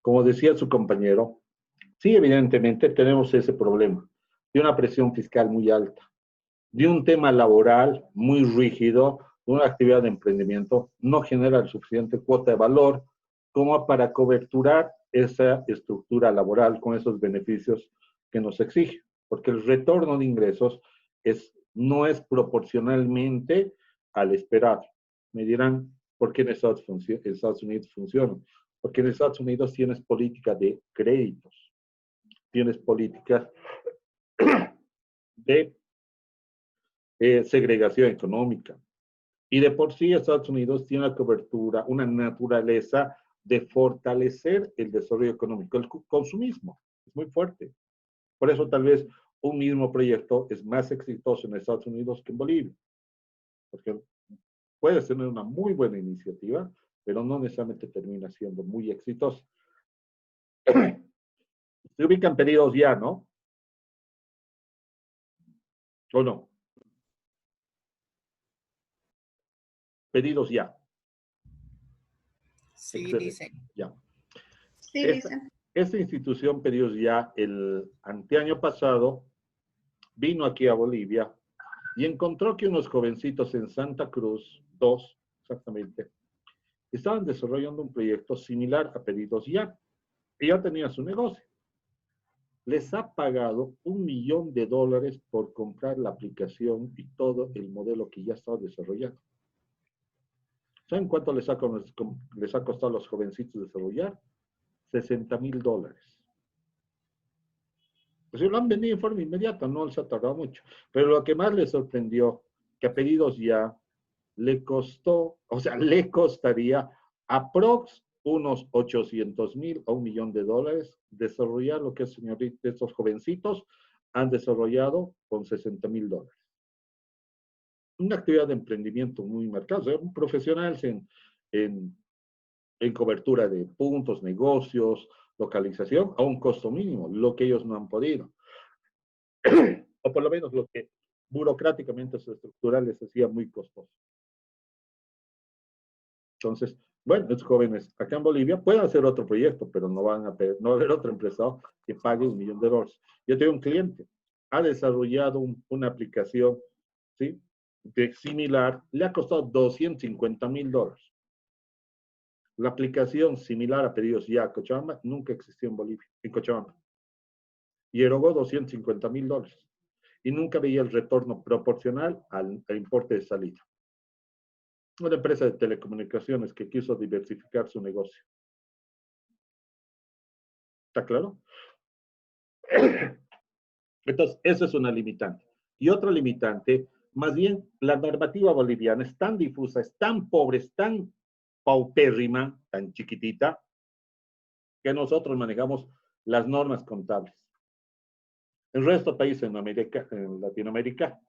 como decía su compañero, sí, evidentemente tenemos ese problema de una presión fiscal muy alta, de un tema laboral muy rígido, una actividad de emprendimiento no genera el suficiente cuota de valor como para coberturar esa estructura laboral con esos beneficios que nos exige, porque el retorno de ingresos no es proporcionalmente al esperado. Me dirán, ¿por qué en Estados Unidos funciona? Porque en Estados Unidos tienes política de créditos, tienes políticas de segregación económica. Y de por sí Estados Unidos tiene una cobertura, una naturaleza de fortalecer el desarrollo económico. El consumismo es muy fuerte. Por eso tal vez un mismo proyecto es más exitoso en Estados Unidos que en Bolivia. Porque puedes tener una muy buena iniciativa, pero no necesariamente termina siendo muy exitosa. Se ubican pedidos ya, ¿no? ¿O no? Pedidos ya. Sí, Excelente. dice. Ya. Sí, dicen. Esta institución Pedidos Ya el anteaño pasado vino aquí a Bolivia y encontró que unos jovencitos en Santa Cruz, dos exactamente, estaban desarrollando un proyecto similar a Pedidos Ya. Y ya tenía su negocio. Les ha pagado $1.000.000 por comprar la aplicación y todo el modelo que ya estaba desarrollando. ¿Saben cuánto les ha costado a los jovencitos desarrollar? $60.000. Pues lo han vendido en forma inmediata, no les ha tardado mucho. Pero lo que más les sorprendió, que a Pedidos Ya le costó, o sea, le costaría aprox unos 800.000 a $1.000.000 desarrollar lo que estos jovencitos han desarrollado con $60.000. Una actividad de emprendimiento muy marcada, o sea, profesionales en cobertura de puntos, negocios, localización, a un costo mínimo, lo que ellos no han podido. O por lo menos lo que burocráticamente su estructura les hacía muy costoso. Entonces, bueno, estos jóvenes acá en Bolivia pueden hacer otro proyecto, pero no va a haber otro empresario que pague $1.000.000. Yo tengo un cliente, ha desarrollado una aplicación, ¿sí? Similar, le ha costado $250.000. La aplicación similar a Pedidos Ya a Cochabamba nunca existió en Bolivia, en Cochabamba. Y erogó $250.000. Y nunca veía el retorno proporcional al importe de salida. Una empresa de telecomunicaciones que quiso diversificar su negocio. ¿Está claro? Entonces, eso es una limitante. Y otra limitante, más bien, la normativa boliviana es tan difusa, es tan pobre, es tan paupérrima, tan chiquitita, que nosotros manejamos las normas contables. El resto de países en Latinoamérica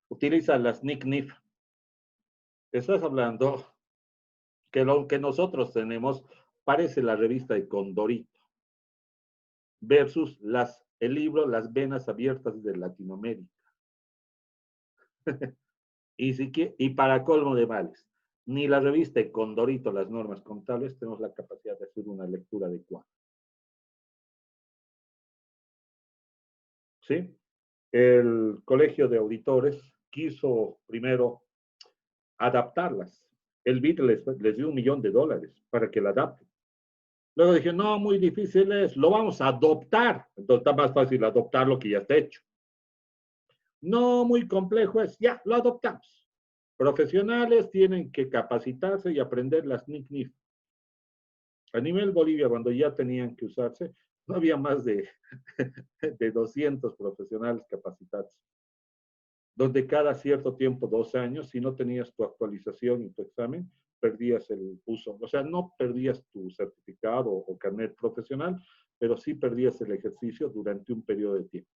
utilizan las NIC-NIF. Estás hablando que lo que nosotros tenemos parece la revista de Condorito versus el libro Las Venas Abiertas de Latinoamérica. y para colmo de males, ni la revista de Condorito, las normas contables, tenemos la capacidad de hacer una lectura adecuada. ¿Sí? El Colegio de Auditores quiso primero adaptarlas. El BID les dio $1.000.000 para que la adapten. Luego dije, no, muy difícil es, lo vamos a adoptar. Entonces está más fácil adoptar lo que ya está hecho. No, muy complejo es, ya, lo adoptamos. Profesionales tienen que capacitarse y aprender las NIC-NIF. A nivel Bolivia, cuando ya tenían que usarse, no había más de 200 profesionales capacitados. Donde cada cierto tiempo, 2 años, si no tenías tu actualización y tu examen, perdías el uso. O sea, no perdías tu certificado o carnet profesional, pero sí perdías el ejercicio durante un periodo de tiempo.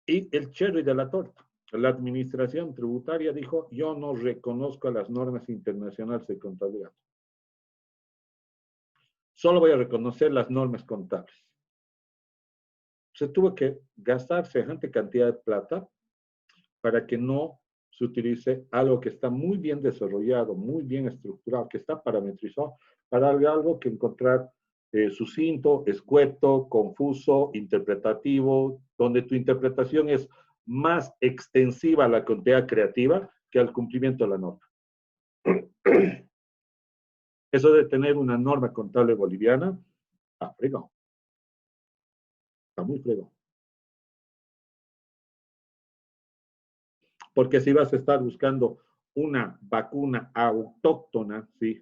Y el cherry de la torta. La administración tributaria dijo, yo no reconozco las normas internacionales de contabilidad. Solo voy a reconocer las normas contables. Se tuvo que gastar semejante cantidad de plata para que no se utilice algo que está muy bien desarrollado, muy bien estructurado, que está parametrizado, para algo que encontrar sucinto, escueto, confuso, interpretativo, donde tu interpretación es más extensiva a la cantidad creativa que al cumplimiento de la norma. Eso de tener una norma contable boliviana, fregado. Está muy fregado. Porque si vas a estar buscando una vacuna autóctona, ¿sí?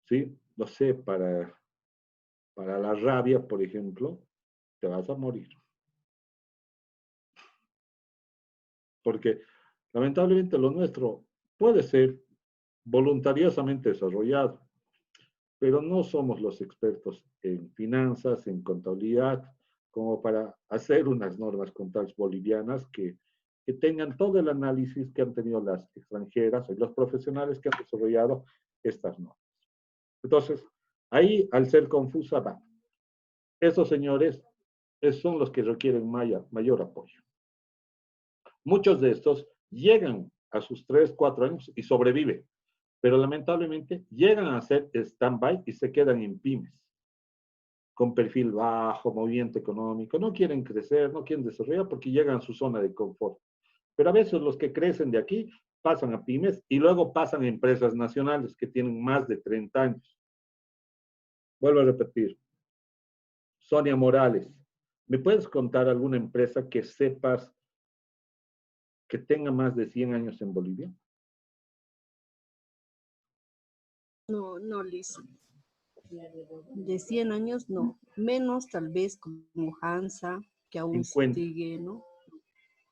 ¿Sí? No sé, para la rabia, por ejemplo, te vas a morir. Porque lamentablemente lo nuestro puede ser voluntariosamente desarrollado, pero no somos los expertos en finanzas, en contabilidad, como para hacer unas normas contables bolivianas que tengan todo el análisis que han tenido las extranjeras y los profesionales que han desarrollado estas normas. Entonces, ahí, al ser confusa, va. Esos señores son los que requieren mayor apoyo. Muchos de estos llegan a sus 3, 4 años y sobreviven, pero lamentablemente llegan a hacer stand-by y se quedan en pymes, con perfil bajo, movimiento económico, no quieren crecer, no quieren desarrollar porque llegan a su zona de confort. Pero a veces los que crecen de aquí pasan a pymes y luego pasan a empresas nacionales que tienen más de 30 años. Vuelvo a repetir, Sonia Morales, ¿me puedes contar alguna empresa que sepas que tenga más de 100 años en Bolivia? No, no, Liz. De 100 años, no. Menos tal vez como Hansa, que aún 50. sigue, ¿no?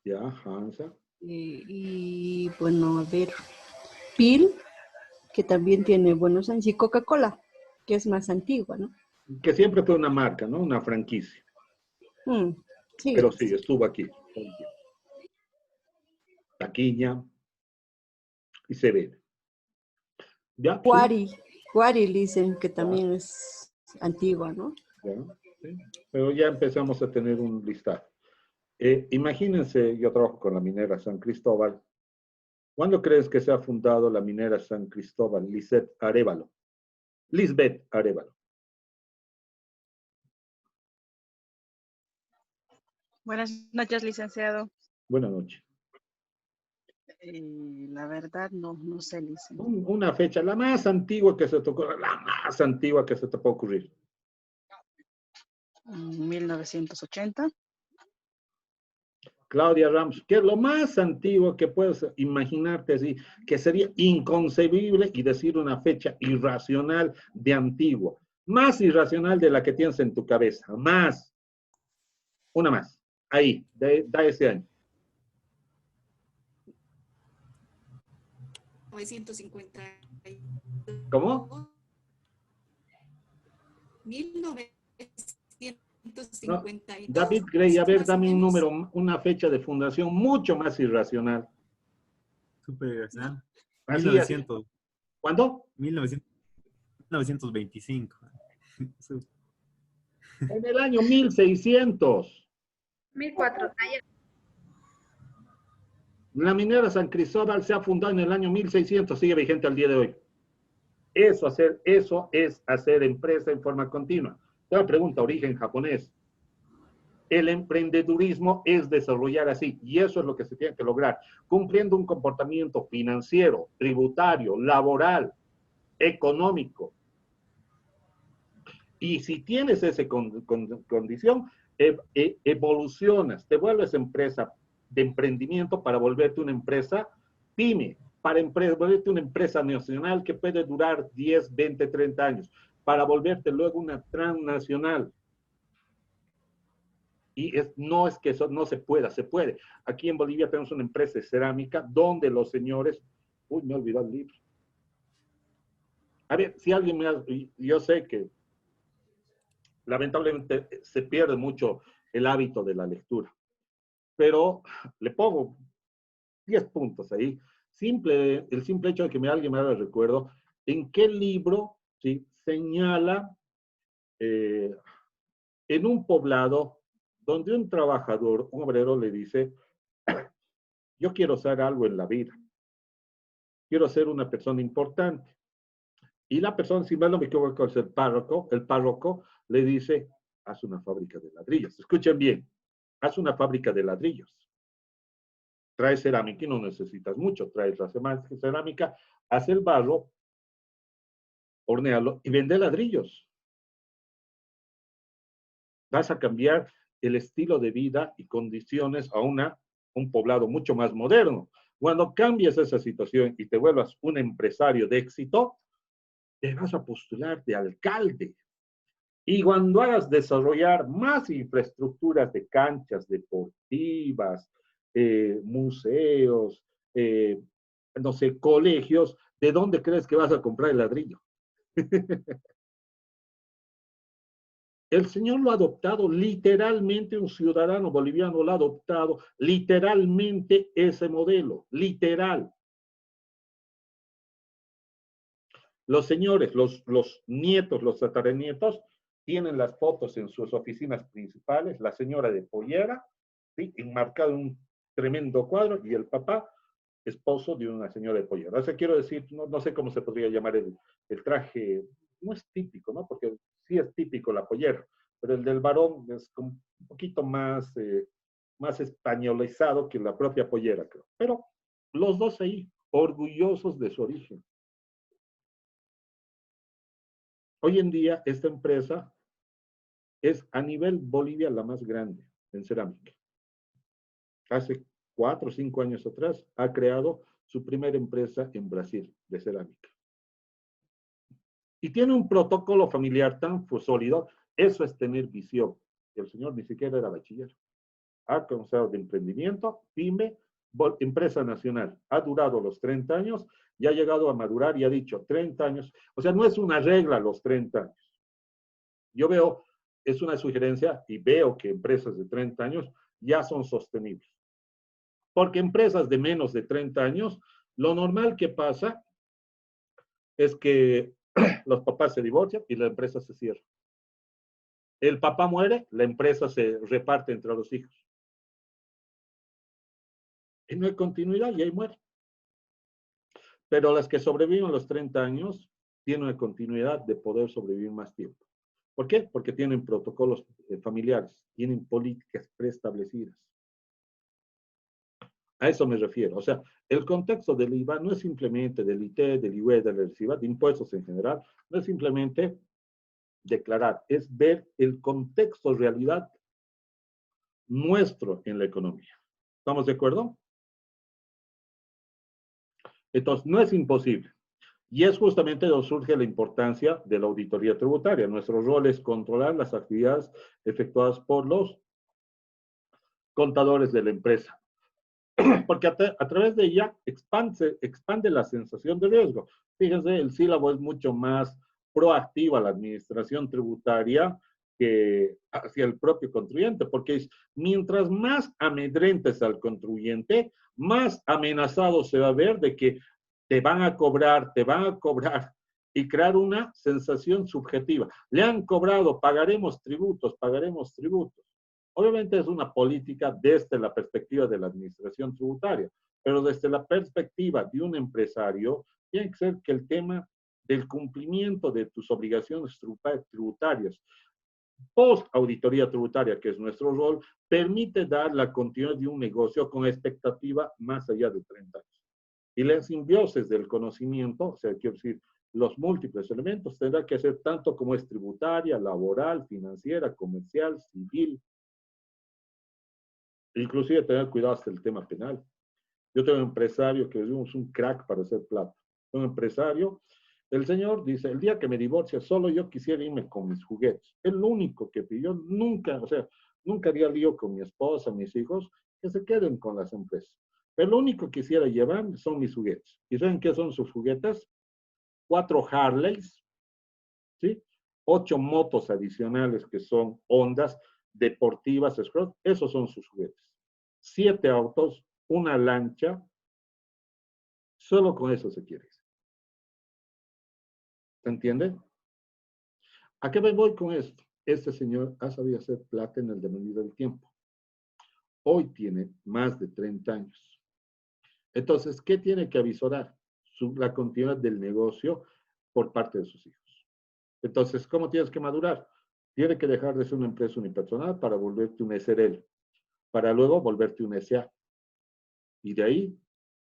Ya, Hansa. Y bueno, a ver, Pil, que también tiene buenos años, y Coca-Cola, que es más antigua, ¿no? Que siempre fue una marca, ¿no? Una franquicia. Sí, Pero sí, estuvo aquí. Taquiña y se ve. ¿Ya? Cuari, Cuari dicen que Ya, también es antigua, ¿no? ya, sí. Pero ya empezamos a tener un listado. Imagínense, yo trabajo con la minera San Cristóbal. ¿Cuándo crees que se ha fundado la minera San Cristóbal? Lisbeth Arévalo. Buenas noches, licenciado. Buenas noches. La verdad, no sé, licenciado. Una fecha, la más antigua que se te ocurra, la más antigua que se te puede ocurrir. 1980. Claudia Ramos, que es lo más antiguo que puedes imaginarte así, que sería inconcebible y decir una fecha irracional de antiguo. Más irracional de la que tienes en tu cabeza. Más. Una más. Ahí, da ese año. 1950. ¿Cómo? 1952. No, David Gray, a ver, dame un número, una fecha de fundación mucho más irracional. Súper irracional. Así, 1900. así. ¿Cuándo? 1925. En el año 1600. 1400. La minera San Cristóbal se ha fundado en el año 1600, sigue vigente al día de hoy. Eso es hacer empresa en forma continua. Otra pregunta, origen japonés. El emprendedurismo es desarrollar así, y eso es lo que se tiene que lograr, cumpliendo un comportamiento financiero, tributario, laboral, económico. Y si tienes esa condición, evolucionas, te vuelves empresa de emprendimiento para volverte una empresa pyme, para volverte una empresa nacional que puede durar 10, 20, 30 años, para volverte luego una transnacional. Y no es que eso no se pueda, se puede. Aquí en Bolivia tenemos una empresa de cerámica donde los señores, uy, me he olvidado el libro. A ver, si alguien yo sé que lamentablemente se pierde mucho el hábito de la lectura, pero le pongo 10 puntos ahí. El simple hecho de que alguien me haga el recuerdo, en qué libro, ¿sí?, señala en un poblado donde un trabajador, un obrero, le dice, yo quiero hacer algo en la vida. Quiero ser una persona importante. Y la persona, si mal no me equivoco, es el párroco le dice, haz una fábrica de ladrillos. Escuchen bien, haz una fábrica de ladrillos. Traes cerámica y no necesitas mucho. Traes la cerámica, haz el barro, hornéalo y vende ladrillos. Vas a cambiar el estilo de vida y condiciones a un poblado mucho más moderno. Cuando cambies esa situación y te vuelvas un empresario de éxito, te vas a postular de alcalde. Y cuando hagas desarrollar más infraestructuras de canchas deportivas, museos, no sé, colegios, ¿de dónde crees que vas a comprar el ladrillo? El señor lo ha adoptado literalmente, un ciudadano boliviano lo ha adoptado literalmente ese modelo, literal. Los señores, los nietos, los tataranietos, tienen las fotos en sus oficinas principales, la señora de pollera, ¿sí? Enmarcado en un tremendo cuadro, y el papá, esposo de una señora de pollera. O sea, quiero decir, no sé cómo se podría llamar el traje, no es típico, ¿no? Porque sí es típico la pollera, pero el del varón es como un poquito más españolizado que la propia pollera, creo. Pero los dos ahí, orgullosos de su origen. Hoy en día, esta empresa es a nivel Bolivia la más grande en cerámica. Hace 4 o 5 años atrás ha creado su primera empresa en Brasil de cerámica. Y tiene un protocolo familiar tan sólido, eso es tener visión. Y el señor ni siquiera era bachiller. Ha comenzado de emprendimiento, pyme, empresa nacional. Ha durado los 30 años y ha llegado a madurar y ha dicho 30 años. O sea, no es una regla los 30 años. Yo veo, es una sugerencia y veo que empresas de 30 años ya son sostenibles. Porque empresas de menos de 30 años, lo normal que pasa es que los papás se divorcian y la empresa se cierra. El papá muere, la empresa se reparte entre los hijos. Y no hay continuidad y ahí muere. Pero las que sobreviven los 30 años tienen una continuidad de poder sobrevivir más tiempo. ¿Por qué? Porque tienen protocolos familiares, tienen políticas preestablecidas. A eso me refiero. O sea, el contexto del IVA no es simplemente del IT, del IUE, del IVA, de impuestos en general, no es simplemente declarar, es ver el contexto realidad nuestro en la economía. ¿Estamos de acuerdo? Entonces, no es imposible. Y es justamente donde surge la importancia de la auditoría tributaria. Nuestro rol es controlar las actividades efectuadas por los contadores de la empresa. Porque a través de ella expande la sensación de riesgo. Fíjense, el sílabo es mucho más proactiva la administración tributaria que hacia el propio contribuyente, porque mientras más amedrentes al contribuyente, más amenazado se va a ver de que te van a cobrar, y crear una sensación subjetiva. Le han cobrado, pagaremos tributos, pagaremos tributos. Obviamente es una política desde la perspectiva de la administración tributaria, pero desde la perspectiva de un empresario, tiene que ser que el tema del cumplimiento de tus obligaciones tributarias, post auditoría tributaria, que es nuestro rol, permite dar la continuidad de un negocio con expectativa más allá de 30 años. Y la simbiosis del conocimiento, o sea, quiero decir, los múltiples elementos, tendrá que ser tanto como es tributaria, laboral, financiera, comercial, civil, inclusive tener cuidado hasta el tema penal. Yo tengo un empresario que es un crack para hacer plata. Un empresario, el señor dice, el día que me divorcie, solo yo quisiera irme con mis juguetes. Es lo único que pidió, nunca, o sea, nunca haría lío con mi esposa, mis hijos, que se queden con las empresas. Pero lo único que quisiera llevar son mis juguetes. ¿Y saben qué son sus juguetes? 4 Harleys, ¿sí? 8 motos adicionales que son Hondas deportivas, esos son sus juguetes. 7 autos, una lancha, solo con eso se quiere. ¿Se entiende? ¿A qué me voy con esto? Este señor ha sabido hacer plata en el devenir del tiempo. Hoy tiene más de 30 años. Entonces, ¿qué tiene que avisorar? La continuidad del negocio por parte de sus hijos. Entonces, ¿cómo tienes que madurar? Tiene que dejar de ser una empresa unipersonal para volverte un SRL, para luego volverte un SA. Y de ahí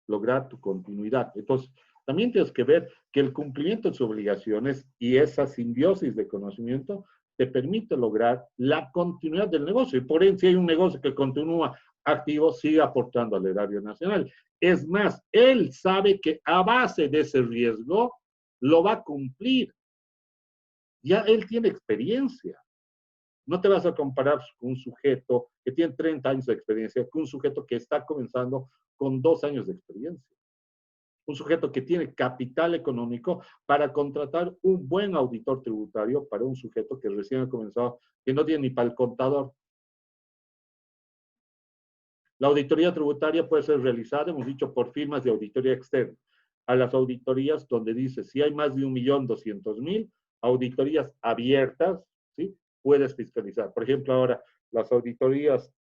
lograr tu continuidad. Entonces, también tienes que ver que el cumplimiento de sus obligaciones y esa simbiosis de conocimiento te permite lograr la continuidad del negocio. Y por ende, si hay un negocio que continúa activo, sigue aportando al erario nacional. Es más, él sabe que a base de ese riesgo lo va a cumplir. Ya él tiene experiencia. No te vas a comparar con un sujeto que tiene 30 años de experiencia, con un sujeto que está comenzando con 2 años de experiencia. Un sujeto que tiene capital económico para contratar un buen auditor tributario para un sujeto que recién ha comenzado, que no tiene ni para el contador. La auditoría tributaria puede ser realizada, hemos dicho, por firmas de auditoría externa. A las auditorías donde dice, si hay más de 1.200.000, auditorías abiertas, ¿sí? Puedes fiscalizar. Por ejemplo, ahora, las auditorías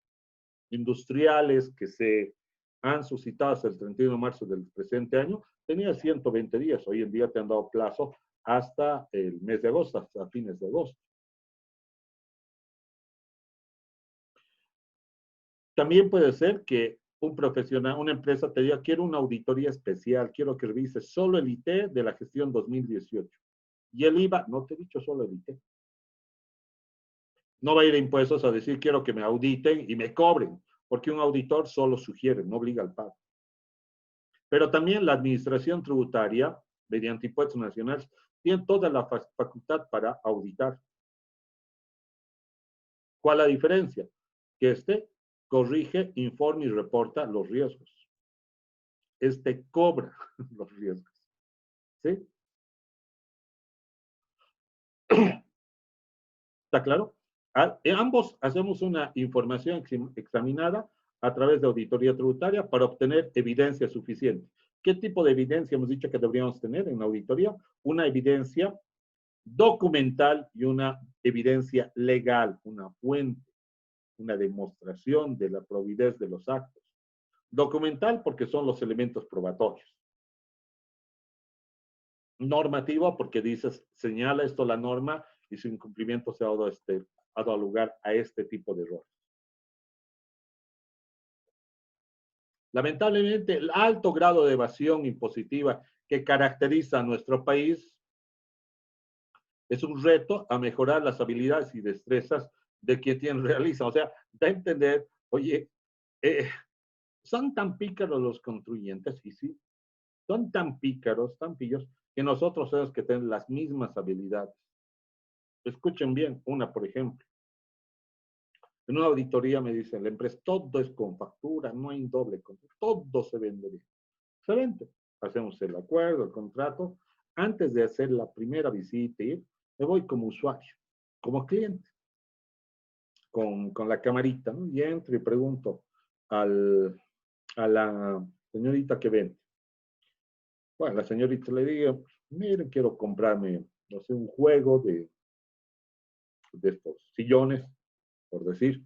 industriales que se han suscitado hasta el 31 de marzo del presente año, tenía 120 días. Hoy en día te han dado plazo hasta el mes de agosto, hasta fines de agosto. También puede ser que un profesional, una empresa te diga, quiero una auditoría especial, quiero que revises solo el IT de la gestión 2018. Y el IVA, no te he dicho solo el IT. No va a ir a impuestos a decir, quiero que me auditen y me cobren, porque un auditor solo sugiere, no obliga al pago. Pero también la administración tributaria, mediante impuestos nacionales, tiene toda la facultad para auditar. ¿Cuál es la diferencia? Que este corrige, informa y reporta los riesgos. Este cobra los riesgos. ¿Sí? ¿Está claro? Ambos hacemos una información examinada a través de auditoría tributaria para obtener evidencia suficiente. ¿Qué tipo de evidencia hemos dicho que deberíamos tener en la auditoría? Una evidencia documental y una evidencia legal, una fuente, una demostración de la probidez de los actos. Documental porque son los elementos probatorios. Normativo porque dices, señala esto la norma y su incumplimiento se ha dado lugar a este tipo de errores. Lamentablemente, el alto grado de evasión impositiva que caracteriza a nuestro país es un reto a mejorar las habilidades y destrezas de quien realiza. O sea, da a entender, oye, son tan pícaros los contribuyentes, y sí, son tan pícaros, tan pillos, que nosotros tenemos que tener las mismas habilidades. Escuchen bien, una, por ejemplo. En una auditoría me dicen, la empresa, todo es con factura, no hay doble contrato, todo se vende bien. Se vende. Hacemos el acuerdo, el contrato. Antes de hacer la primera visita, me voy como usuario, como cliente, con la camarita, ¿no? Y entro y pregunto a la señorita que vende. Bueno, la señorita le digo, miren, quiero comprarme, no sé, un juego de estos sillones, por decir.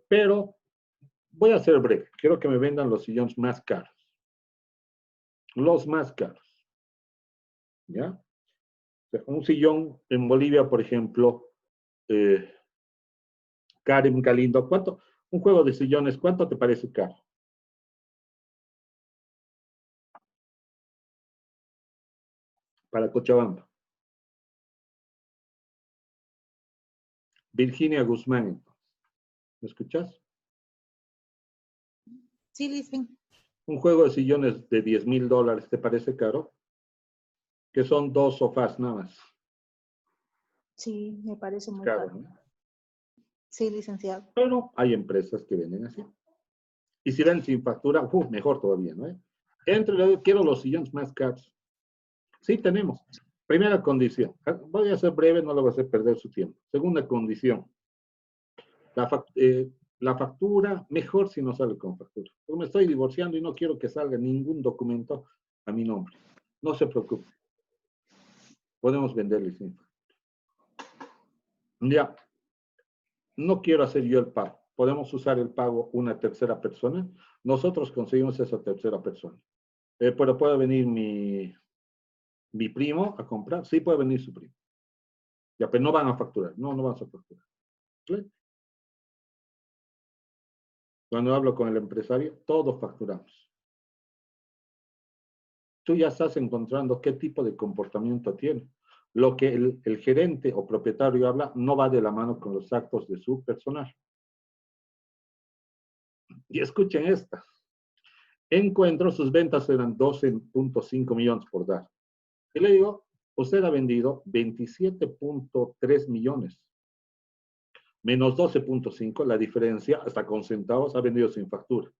Pero voy a ser breve. Quiero que me vendan los sillones más caros. Los más caros. ¿Ya? O sea, un sillón en Bolivia, por ejemplo, Karen Galindo, ¿cuánto? Un juego de sillones, ¿cuánto te parece caro? Para Cochabamba. Virginia Guzmán, entonces. ¿Me escuchas? Sí, dicen. Un juego de sillones de $10,000, ¿te parece caro? Que son 2 sofás nada más. Sí, me parece muy Caro, caro. ¿no? Sí, licenciado. Pero hay empresas que venden así. Y si ven sin factura, mejor todavía, ¿no? Quiero los sillones más caros. Sí, tenemos. Primera condición. Voy a ser breve, no lo voy a hacer perder su tiempo. Segunda condición. La factura, mejor si no sale con factura. Porque me estoy divorciando y no quiero que salga ningún documento a mi nombre. No se preocupe. Podemos venderle sin factura. Ya. No quiero hacer yo el pago. ¿Podemos usar el pago una tercera persona? nosotros conseguimos esa tercera persona. Pero puede venir mi primo a comprar. Sí, puede venir su primo. Ya, pero no van a facturar. No, no van a facturar. ¿Sí? Cuando hablo con el empresario, todos facturamos. Tú ya estás encontrando qué tipo de comportamiento tiene. Lo que el gerente o propietario habla no va de la mano con los actos de su personal. Y escuchen esta. Encuentro, sus ventas eran 12.5 millones por dar. Y le digo, usted ha vendido 27.3 millones. Menos 12.5, la diferencia, hasta con centavos, ha vendido sin factura.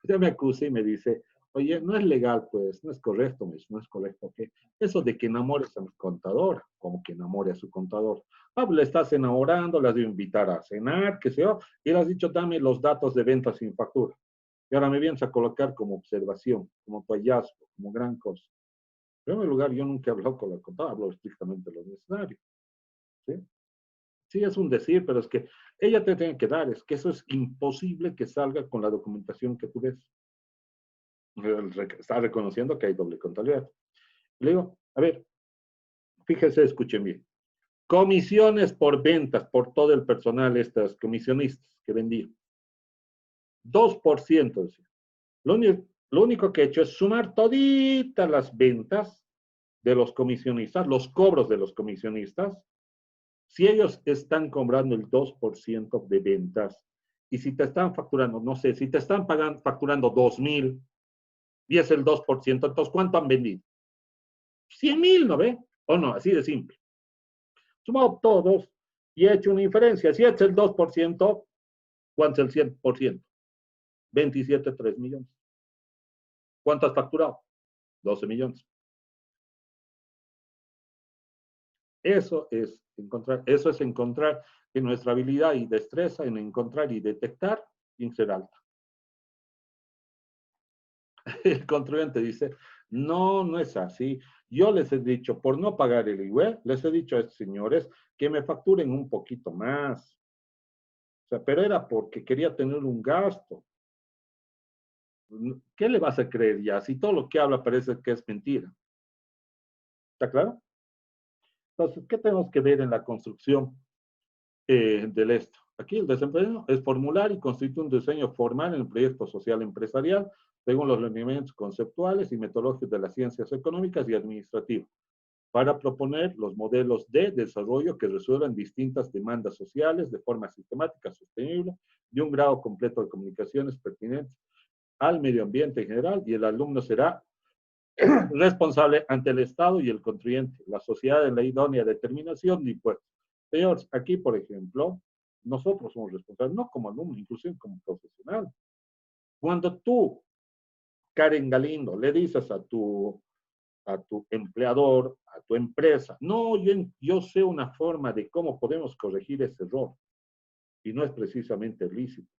Usted me acusa y me dice, oye, no es legal, pues, no es correcto, no es correcto. ¿Qué? Eso de que enamores a mi contador, como que enamore a su contador. Ah, le estás enamorando, le has de invitar a cenar, qué sé yo, y le has dicho, dame los datos de venta sin factura. Y ahora me vienes a colocar como observación, como tu hallazgo, como gran cosa. En primer lugar, yo nunca he hablado con la contadora, hablo estrictamente lo necesario. ¿Sí? Sí, es un decir, pero es que ella te tiene que dar, es que eso es imposible que salga con la documentación que tú ves. Está reconociendo que hay doble contabilidad. Le digo, a ver, fíjense, escuchen bien. Comisiones por ventas, por todo el personal, estas comisionistas que vendían. 2%. Decía. Lo único que he hecho es sumar toditas las ventas de los comisionistas, los cobros de los comisionistas. Si ellos están cobrando el 2% de ventas y si te están facturando, no sé, si te están facturando 2,000 y es el 2%, entonces ¿cuánto han vendido? 100,000, ¿no ve? O no, así de simple. Sumado todos y he hecho una inferencia. Si es el 2%, ¿cuánto es el 100%? 27,3 millones. ¿Cuánto has facturado? 12 millones. Eso es encontrar que nuestra habilidad y destreza en encontrar y detectar tiene que ser alta. El contribuyente dice, no, no es así. Yo les he dicho, por no pagar el IVA, les he dicho a estos señores que me facturen un poquito más. O sea, pero era porque quería tener un gasto. ¿Qué le vas a creer ya? Si todo lo que habla parece que es mentira. ¿Está claro? Entonces, ¿qué tenemos que ver en la construcción del esto? Aquí el desempeño es formular y constituir un diseño formal en el proyecto social empresarial según los lineamientos conceptuales y metodológicos de las ciencias económicas y administrativas, para proponer los modelos de desarrollo que resuelvan distintas demandas sociales de forma sistemática, sostenible, de un grado completo de comunicaciones pertinentes al medio ambiente en general, y el alumno será responsable ante el Estado y el contribuyente, la sociedad en la idónea determinación de impuestos. Señores, aquí, por ejemplo, nosotros somos responsables, no como alumno, inclusive como profesional. Cuando tú, Karen Galindo, le dices a tu empleador, a tu empresa, no, yo sé una forma de cómo podemos corregir ese error, y no es precisamente lícito,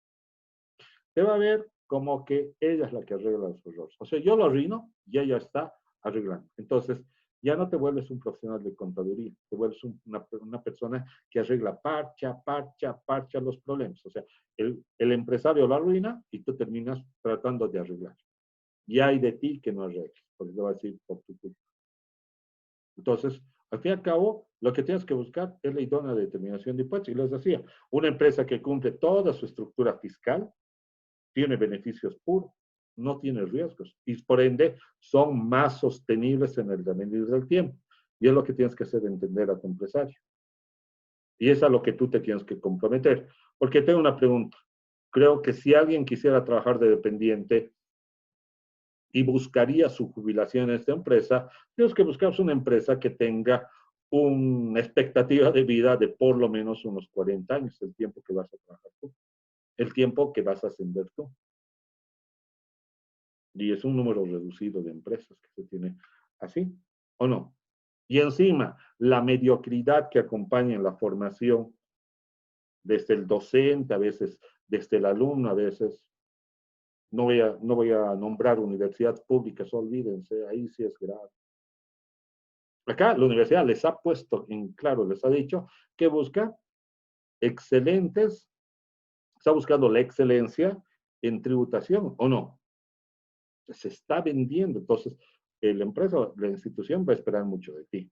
te va a ver como que ella es la que arregla los errores. O sea, yo lo arruino y ella está arreglando. Entonces, ya no te vuelves un profesional de contaduría, te vuelves una persona que arregla parcha los problemas. O sea, el empresario lo arruina y tú terminas tratando de arreglar. Y hay de ti que no arregles, porque te va a decir por tu culpa. Entonces, al fin y al cabo, lo que tienes que buscar es la idónea determinación de impuestos. Y les decía, una empresa que cumple toda su estructura fiscal tiene beneficios puros, no tiene riesgos y por ende son más sostenibles en el devenir del tiempo. Y es lo que tienes que hacer entender a tu empresario. Y es a lo que tú te tienes que comprometer. Porque tengo una pregunta. Creo que si alguien quisiera trabajar de dependiente y buscaría su jubilación en esta empresa, tienes que buscar una empresa que tenga una expectativa de vida de por lo menos unos 40 años, el tiempo que vas a trabajar tú, el tiempo que vas a ascender tú. Y es un número reducido de empresas que se tiene así, ¿o no? Y encima, la mediocridad que acompaña en la formación, desde el docente, a veces desde el alumno, a veces, no voy a nombrar universidades públicas, olvídense, ahí sí es grave. Acá la universidad les ha puesto en claro, les ha dicho que busca excelentes, está buscando la excelencia en tributación o no. Se está vendiendo. Entonces, la empresa, la institución va a esperar mucho de ti.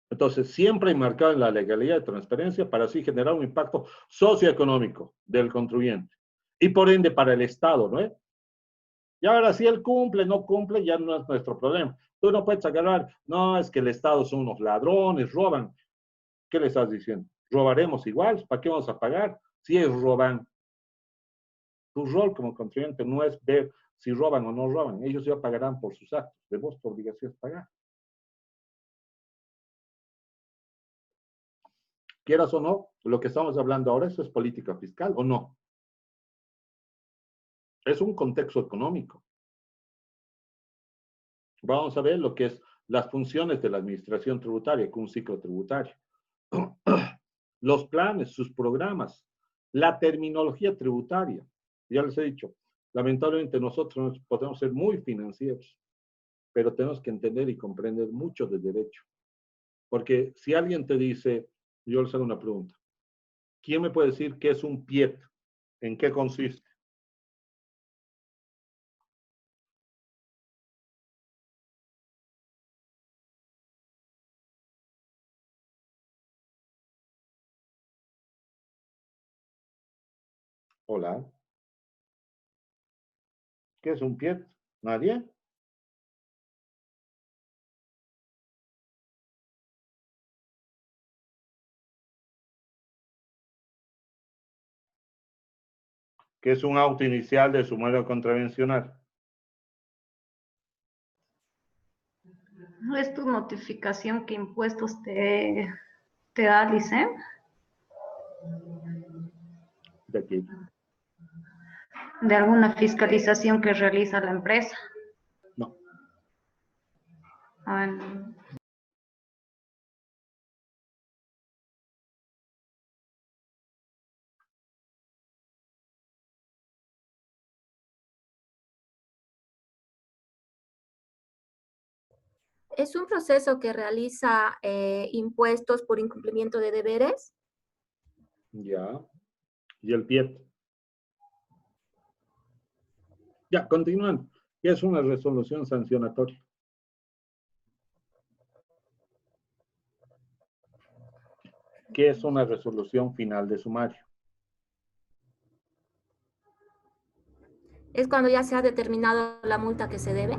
Entonces, siempre enmarcado en la legalidad y transparencia para así generar un impacto socioeconómico del contribuyente. Y por ende para el Estado, ¿no es? Y ahora, si él cumple, no cumple, ya no es nuestro problema. Tú no puedes agarrar, no, es que el Estado son unos ladrones, roban. ¿Qué le estás diciendo? ¿Robaremos igual? ¿Para qué vamos a pagar? Si ellos roban. Tu rol como contribuyente no es ver si roban o no roban. Ellos ya pagarán por sus actos. De vos tu obligación es pagar. Quieras o no, lo que estamos hablando ahora, ¿eso es política fiscal o no? Es un contexto económico. Vamos a ver lo que es las funciones de la administración tributaria con un ciclo tributario. Los planes, sus programas, la terminología tributaria. Ya les he dicho, lamentablemente nosotros podemos ser muy financieros, pero tenemos que entender y comprender mucho de derecho. Porque si alguien te dice, yo les hago una pregunta, ¿quién me puede decir qué es un PIET? ¿En qué consiste? Hola. ¿Qué es un PIET? ¿Nadie? ¿Qué es un auto inicial de sumario contravencional? ¿No es tu notificación que impuestos te da Licen? De aquí. De alguna fiscalización que realiza la empresa. No. Ah, no. ¿Es un proceso que realiza impuestos por incumplimiento de deberes? Ya. ¿Y el PIET? Ya, continuando. ¿Qué es una resolución sancionatoria? ¿Qué es una resolución final de sumario? ¿Es cuando ya se ha determinado la multa que se debe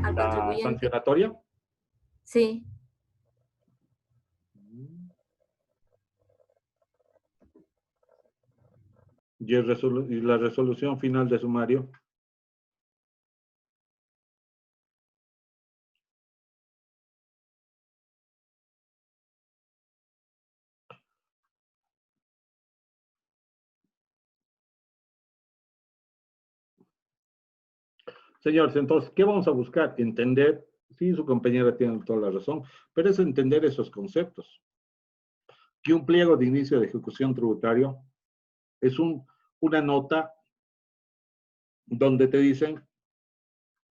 al ¿La contribuyente? sancionatoria? Sí. ¿Y la resolución final de sumario? Señores, entonces, ¿qué vamos a buscar? Entender, sí, su compañera tiene toda la razón, pero es entender esos conceptos. Que un pliego de inicio de ejecución tributario es una nota donde te dicen,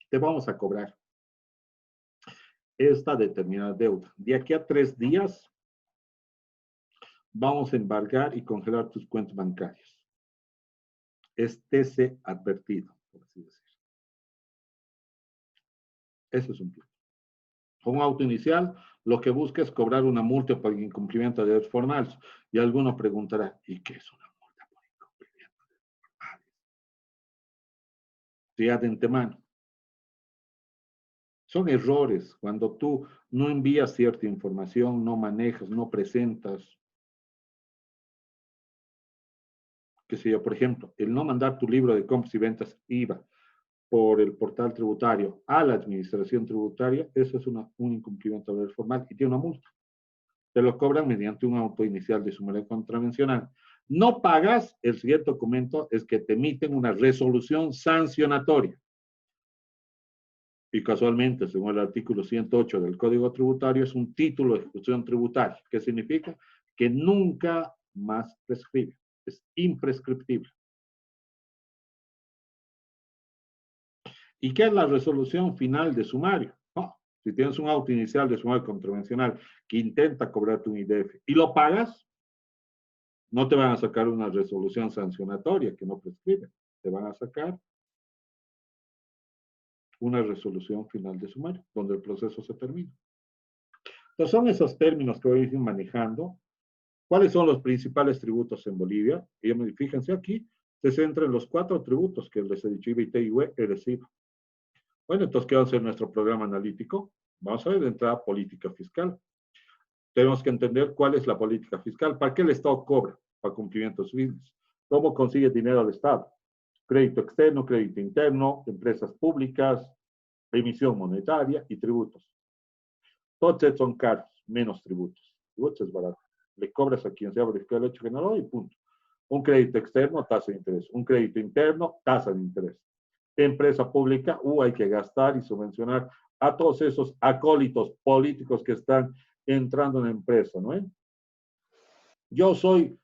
te vamos a cobrar esta determinada deuda. De aquí a 3 días, vamos a embargar y congelar tus cuentas bancarias. Estése advertido, por así decir. Eso es un pliego. Con un auto inicial, lo que busca es cobrar una multa por incumplimiento de deberes formales. Y alguno preguntará, ¿y qué es una multa por incumplimiento de deberes formales? Ya de antemano. Son errores cuando tú no envías cierta información, no manejas, no presentas. Qué sé yo, por ejemplo, el no mandar tu libro de compras y ventas IVA por el portal tributario a la administración tributaria, eso es un incumplimiento de deber formal y tiene una multa. Te lo cobran mediante un auto inicial de sumario contravencional. No pagas, el siguiente documento es que te emiten una resolución sancionatoria. Y casualmente, según el artículo 108 del Código Tributario, es un título de ejecución tributaria. ¿Qué significa? Que nunca más prescribe. Es imprescriptible. ¿Y qué es la resolución final de sumario? Oh, si tienes un auto inicial de sumario contravencional que intenta cobrarte un IDF y lo pagas, No te van a sacar una resolución sancionatoria que no prescribe. Te van a sacar una resolución final de sumario, donde el proceso se termina. Entonces, son esos términos que voy a ir manejando. ¿Cuáles son los principales tributos en Bolivia? Y fíjense aquí, se centra en los 4 tributos que les he dicho, IVA, ITI, IUE, ERESIVA. Bueno, entonces, ¿qué va a ser nuestro programa analítico? Vamos a ver de entrada política fiscal. Tenemos que entender cuál es la política fiscal. ¿Para qué el Estado cobra? Para cumplimientos fines. ¿Cómo consigue dinero el Estado? Crédito externo, crédito interno, empresas públicas, emisión monetaria y tributos. Todos son caros, menos tributos. Tributos es barato. Le cobras a quien sea verificado el hecho generado y punto. Un crédito externo, tasa de interés. Un crédito interno, tasa de interés. Empresa pública, hay que gastar y subvencionar a todos esos acólitos políticos que están entrando en la empresa, ¿no? Yo soy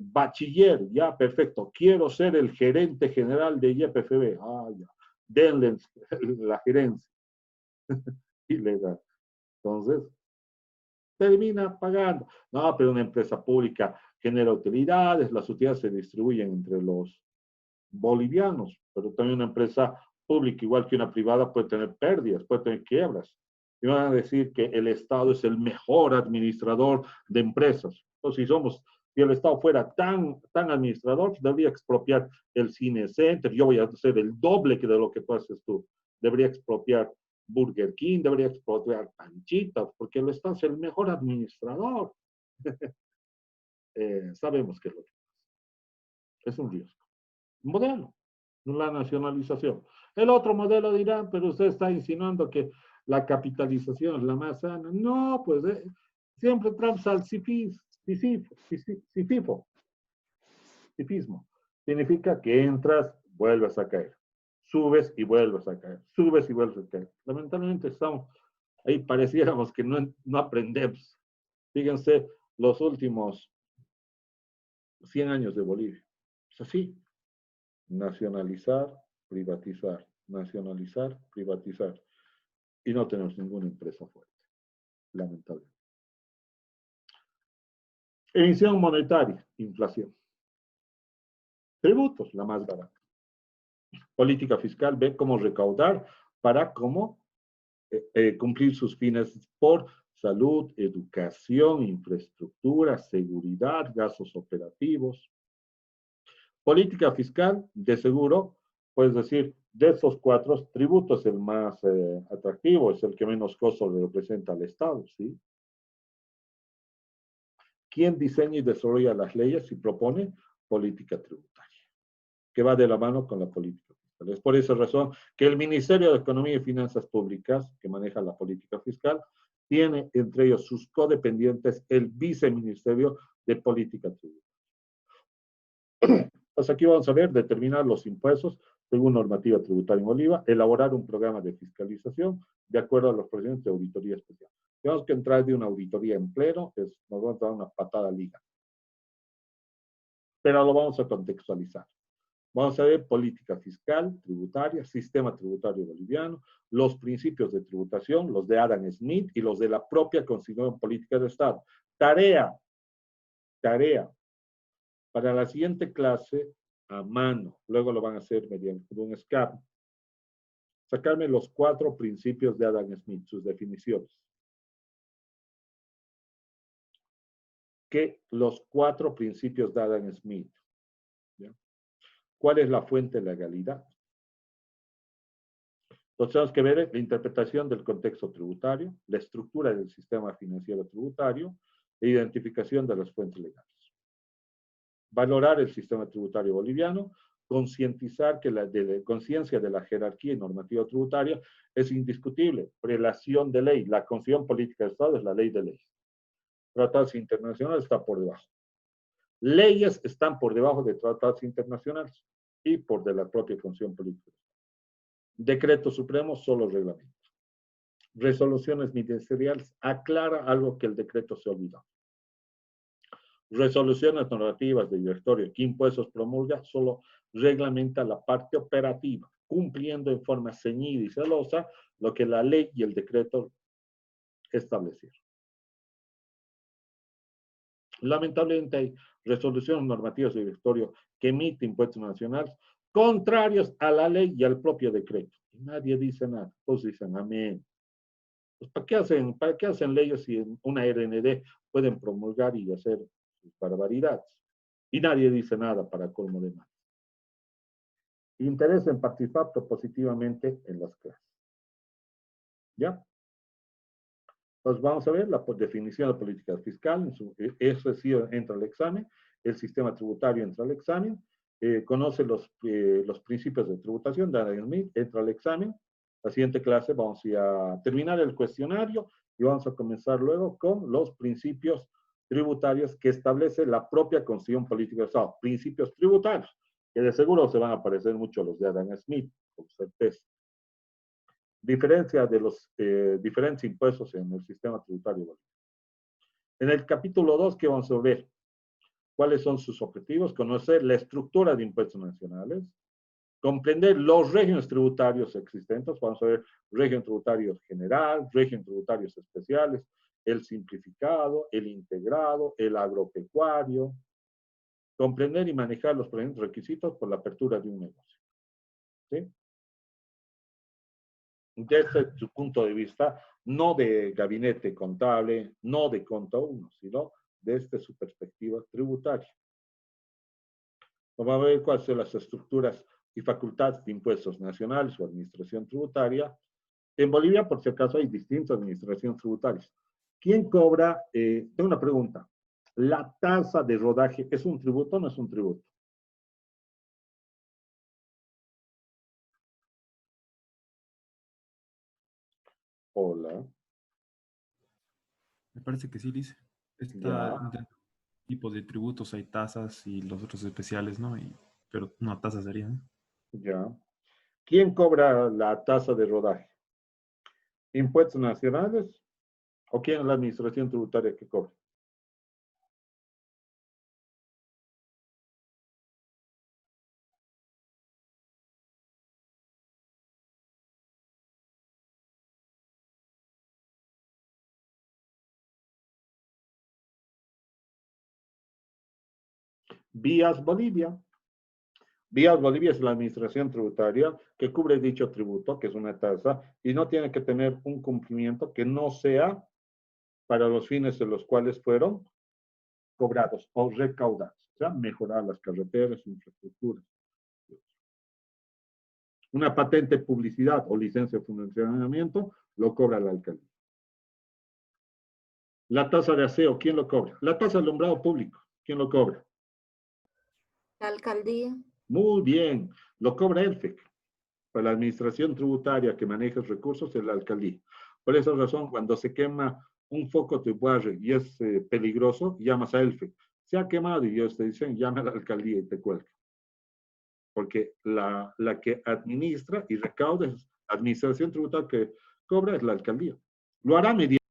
bachiller, ya, perfecto. Quiero ser el gerente general de YPFB. Ya. Denle la gerencia. Ilegal. Entonces, termina pagando. No, pero una empresa pública genera utilidades, las utilidades se distribuyen entre los bolivianos, pero también una empresa pública, igual que una privada, puede tener pérdidas, puede tener quiebras. Y van a decir que el Estado es el mejor administrador de empresas. Entonces, si el Estado fuera tan administrador, debería expropiar el Cine Center. Yo voy a hacer el doble que de lo que tú haces tú. Debería expropiar Burger King, debería expropiar Panchitas, porque el Estado es el mejor administrador. Sabemos que es lo que pasa. Es un riesgo. Un modelo, la nacionalización. El otro modelo dirá, pero usted está insinuando que la capitalización es la más sana. No, pues siempre traes al sifismo. Significa que entras, vuelves a caer. Subes y vuelves a caer. Subes y vuelves a caer. Lamentablemente estamos ahí, pareciéramos que no aprendemos. Fíjense los últimos 100 años de Bolivia. Es así. Nacionalizar, privatizar, nacionalizar, privatizar. Y no tenemos ninguna empresa fuerte, lamentablemente. Emisión monetaria, inflación. Tributos, la más barata. Política fiscal, ve cómo recaudar para cómo cumplir sus fines por salud, educación, infraestructura, seguridad, gastos operativos. Política fiscal, de seguro, puedes decir, de esos 4 tributos, el más atractivo, es el que menos costo le representa al Estado, ¿sí? ¿Quién diseña y desarrolla las leyes y propone política tributaria? Que va de la mano con la política fiscal. Es por esa razón que el Ministerio de Economía y Finanzas Públicas, que maneja la política fiscal, tiene entre ellos sus codependientes el Viceministerio de Política Tributaria. Pues aquí vamos a ver, determinar los impuestos según normativa tributaria en Bolivia, elaborar un programa de fiscalización de acuerdo a los procedimientos de auditoría especial. Tenemos que entrar de una auditoría en pleno, nos vamos a dar una patada liga. Pero lo vamos a contextualizar. Vamos a ver política fiscal, tributaria, sistema tributario boliviano, los principios de tributación, los de Adam Smith y los de la propia Constitución Política de Estado. Tarea. Para la siguiente clase, a mano, luego lo van a hacer mediante un escape. Sacarme los 4 principios de Adam Smith, sus definiciones. ¿Qué? Los 4 principios de Adam Smith. ¿Ya? ¿Cuál es la fuente de legalidad? Entonces tenemos que ver la interpretación del contexto tributario, la estructura del sistema financiero tributario e identificación de las fuentes legales. Valorar el sistema tributario boliviano, concientizar que la conciencia de la jerarquía y normativa tributaria es indiscutible. Prelación de ley, la Constitución Política de Estado es la ley de leyes. Tratados internacionales está por debajo. Leyes están por debajo de tratados internacionales y por de la propia Constitución Política. Decreto supremo, solo reglamento. Resoluciones ministeriales, aclara algo que el decreto se olvidó. Resoluciones normativas de directorio que impuestos promulga, solo reglamenta la parte operativa, cumpliendo en forma ceñida y celosa lo que la ley y el decreto establecieron. Lamentablemente hay resoluciones normativas del directorio que emite impuestos nacionales contrarios a la ley y al propio decreto. Y nadie dice nada. Todos dicen amén. Pues, ¿para qué hacen leyes si en una RND pueden promulgar y hacer sus barbaridades? Y nadie dice nada para colmo de mal. Interés en participar positivamente en las clases. ¿Ya? Entonces vamos a ver la definición de política fiscal. Eso sí entra al examen. El sistema tributario entra al examen. Conoce los principios de tributación de Adam Smith, entra al examen. La siguiente clase vamos a terminar el cuestionario y vamos a comenzar luego con los principios tributarios que establece la propia Constitución Política del Estado. Principios tributarios, que de seguro se van a parecer mucho a los de Adam Smith, con certeza. Diferencia de los diferentes impuestos en el sistema tributario boliviano. En el capítulo 2, ¿qué vamos a ver? ¿Cuáles son sus objetivos? Conocer la estructura de impuestos nacionales, comprender los regímenes tributarios existentes, vamos a ver régimen tributario general, régimen tributarios especiales, el simplificado, el integrado, el agropecuario, comprender y manejar los requisitos por la apertura de un negocio. ¿Sí? Desde su punto de vista, no de gabinete contable, no de conta uno, sino desde su perspectiva tributaria. Vamos a ver cuáles son las estructuras y facultades de impuestos nacionales o administración tributaria. En Bolivia, por si acaso, hay distintas administraciones tributarias. ¿Quién cobra? Tengo una pregunta. ¿La tasa de rodaje es un tributo o no es un tributo? Hola. Me parece que sí, dice. Ya. De tipos de tributos, hay tasas y los otros especiales, ¿no? Pero una tasa sería, ¿no? Ya. ¿Quién cobra la tasa de rodaje? ¿Impuestos nacionales? ¿O quién es la administración tributaria que cobra? Vías Bolivia. Vías Bolivia es la administración tributaria que cubre dicho tributo, que es una tasa, y no tiene que tener un cumplimiento que no sea para los fines de los cuales fueron cobrados o recaudados. O sea, mejorar las carreteras, infraestructuras. Una patente de publicidad o licencia de funcionamiento lo cobra la alcaldía. La tasa de aseo, ¿quién lo cobra? La tasa de alumbrado público, ¿quién lo cobra? La alcaldía. Muy bien, lo cobra ELFEC. Para la administración tributaria que maneja los recursos es la alcaldía. Por esa razón, cuando se quema un foco de barrio y es peligroso, llamas a ELFEC. Se ha quemado y ellos te dicen, llama a la alcaldía y te cuelga. Porque la que administra y recauda, administración tributaria que cobra es la alcaldía. Lo hará mediante